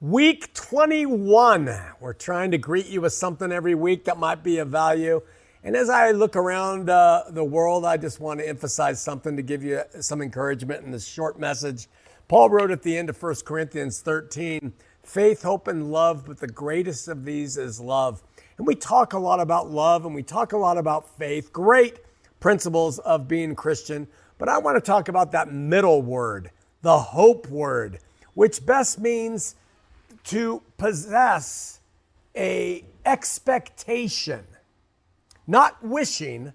Week 21. We're trying to greet you with something every week that might be of value. And as I look around the world, I just want to emphasize something to give you some encouragement in this short message. Paul wrote at the end of 1 Corinthians 13, faith, hope, and love, but the greatest of these is love. And we talk a lot about love and we talk a lot about faith, great principles of being Christian. But I want to talk about that middle word, the hope word, which best means to possess a expectation, not wishing,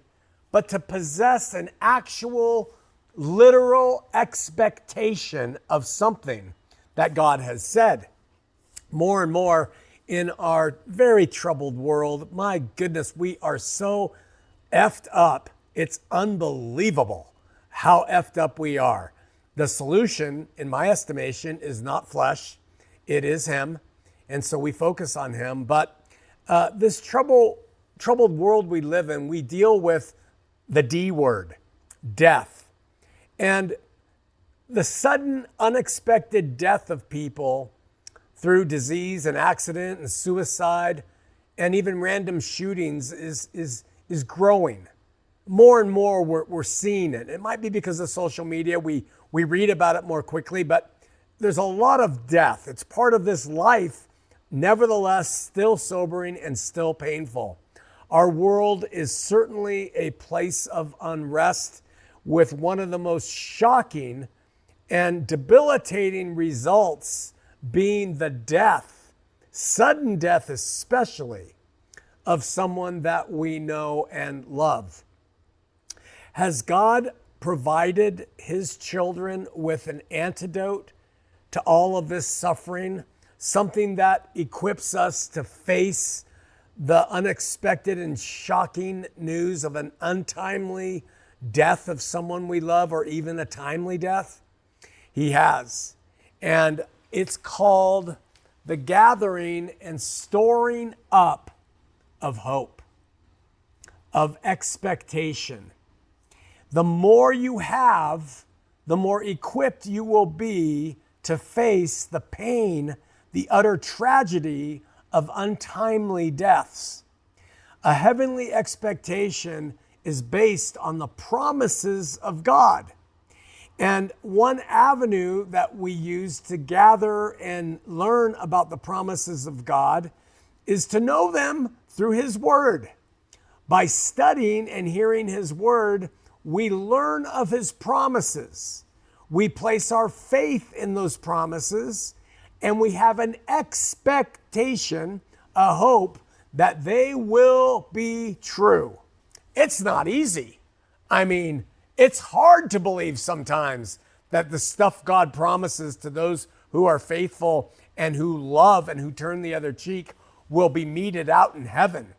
but to possess an actual literal expectation of something that God has said. More and more in our very troubled world, my goodness, we are so effed up. It's unbelievable how effed up we are. The solution, in my estimation, is not flesh. It is Him. And so we focus on Him. But this troubled world we live in, we deal with the D word, death. And the sudden, unexpected death of people through disease and accident and suicide and even random shootings is growing. More and more we're seeing it. It might be because of social media. We read about it more quickly, but there's a lot of death. It's part of this life, nevertheless, still sobering and still painful. Our world is certainly a place of unrest with one of the most shocking and debilitating results being the death, sudden death especially, of someone that we know and love. Has God provided His children with an antidote to all of this suffering, something that equips us to face the unexpected and shocking news of an untimely death of someone we love, or even a timely death? He has. And it's called the gathering and storing up of hope, of expectation. The more you have, the more equipped you will be to face the pain, the utter tragedy of untimely deaths. A heavenly expectation is based on the promises of God. And one avenue that we use to gather and learn about the promises of God is to know them through His Word. By studying and hearing His Word, we learn of His promises. We place our faith in those promises, and we have an expectation, a hope that they will be true. It's not easy. I mean, it's hard to believe sometimes that the stuff God promises to those who are faithful and who love and who turn the other cheek will be meted out in heaven.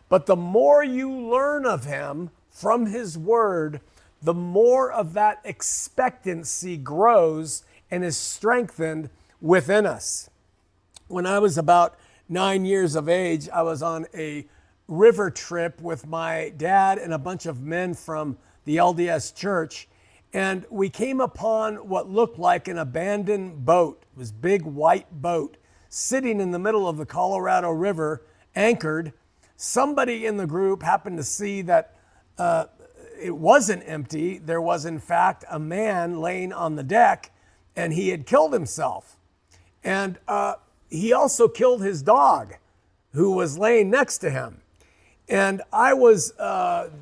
But the more you learn of Him from His Word, the more of that expectancy grows and is strengthened within us. When I was about 9 years of age, I was on a river trip with my dad and a bunch of men from the LDS church, and we came upon what looked like an abandoned boat. It was a big white boat sitting in the middle of the Colorado River, anchored. Somebody in the group happened to see that it wasn't empty. There was, in fact, a man laying on the deck, and he had killed himself. And he also killed his dog, who was laying next to him. And I was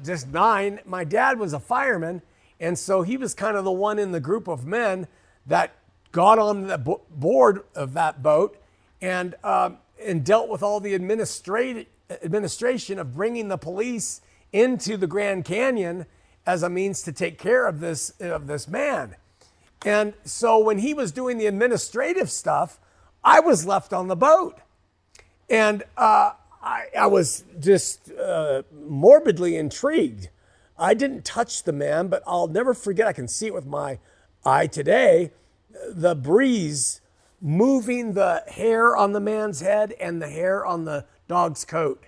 just 9. My dad was a fireman, and so he was kind of the one in the group of men that got on the board of that boat and dealt with all the administration of bringing the police into the Grand Canyon as a means to take care of this man. And so when he was doing the administrative stuff, I was left on the boat. And I was just morbidly intrigued. I didn't touch the man, but I'll never forget, I can see it with my eye today, the breeze moving the hair on the man's head and the hair on the dog's coat.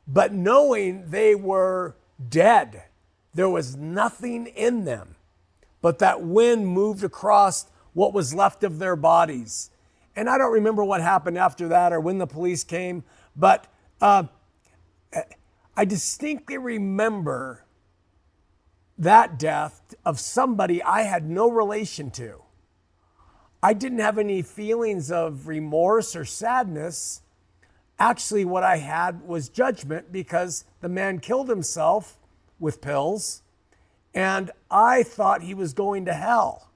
But knowing they were dead, there was nothing in them, but that wind moved across what was left of their bodies. And I don't remember what happened after that or when the police came, but I distinctly remember that death of somebody I had no relation to. I didn't have any feelings of remorse or sadness. Actually, what I had was judgment because the man killed himself with pills, and I thought he was going to hell.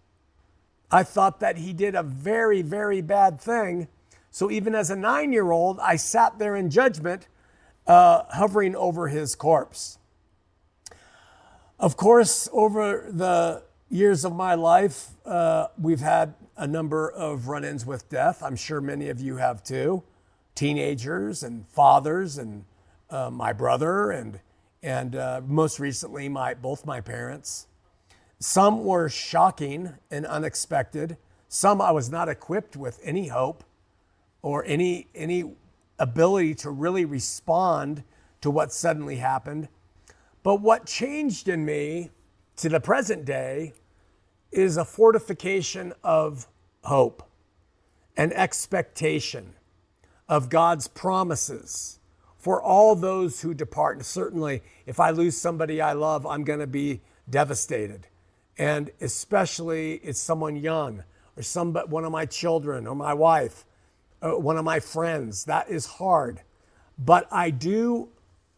I thought that he did a very, very bad thing. So even as a 9-year-old, I sat there in judgment, hovering over his corpse. Of course, over the years of my life, we've had a number of run-ins with death. I'm sure many of you have too. Teenagers and fathers and my brother and most recently both my parents. Some were shocking and unexpected. Some I was not equipped with any hope or any ability to really respond to what suddenly happened. But what changed in me to the present day is a fortification of hope, an expectation of God's promises for all those who depart. And certainly, if I lose somebody I love, I'm going to be devastated. And especially it's someone young or one of my children or my wife, one of my friends. That is hard. But I do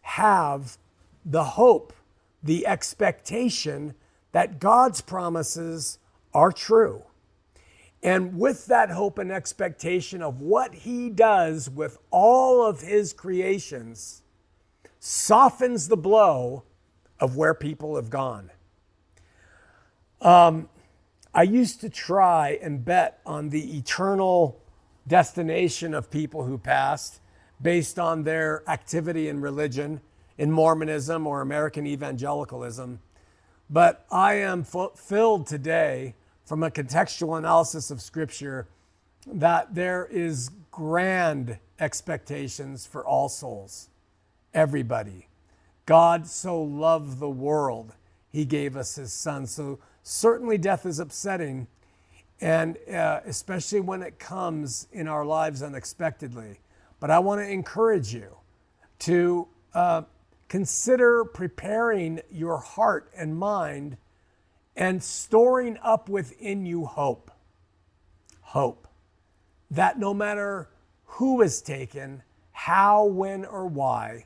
have the hope, the expectation that God's promises are true. And with that hope and expectation of what he does with all of his creations, softens the blow of where people have gone. I used to try and bet on the eternal destination of people who passed based on their activity in religion, in Mormonism or American evangelicalism. But I am fulfilled today from a contextual analysis of Scripture that there is grand expectations for all souls, everybody. God so loved the world, he gave us his son. So certainly death is upsetting, and especially when it comes in our lives unexpectedly. But I want to encourage you to consider preparing your heart and mind and storing up within you hope. Hope that no matter who is taken, how, when, or why,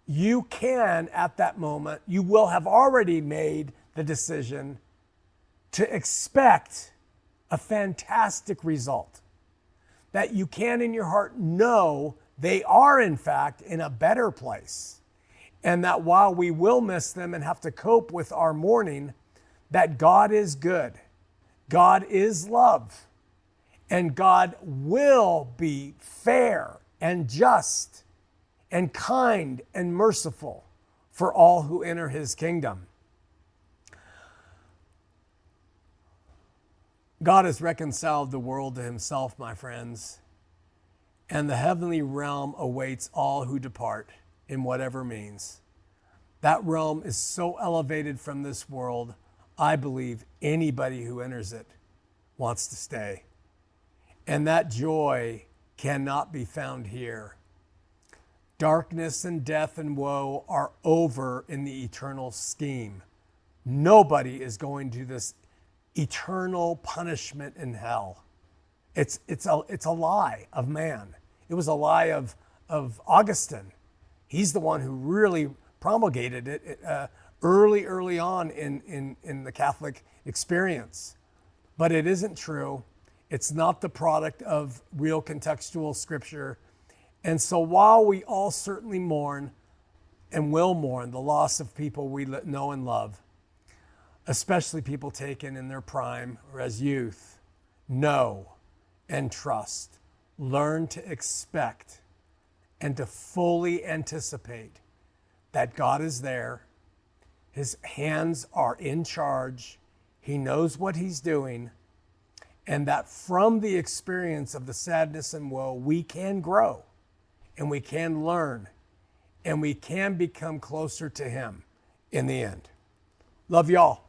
you can, at that moment, you will have already made the decision to expect a fantastic result. That you can in your heart know they are, in fact, in a better place. And that while we will miss them and have to cope with our mourning, that God is good, God is love, and God will be fair and just and kind and merciful for all who enter his kingdom. God has reconciled the world to himself, my friends, and the heavenly realm awaits all who depart in whatever means. That realm is so elevated from this world, I believe anybody who enters it wants to stay. And that joy cannot be found here. Darkness and death and woe are over in the eternal scheme. Nobody is going to this eternal punishment in hell. It's a lie of man. It was a lie of Augustine. He's the one who really promulgated it early on in the Catholic experience. But it isn't true. It's not the product of real contextual Scripture. And so while we all certainly mourn and will mourn the loss of people we know and love, especially people taken in their prime or as youth, know and trust, learn to expect and to fully anticipate that God is there. His hands are in charge. He knows what he's doing. And that from the experience of the sadness and woe, we can grow and we can learn and we can become closer to him in the end. Love y'all.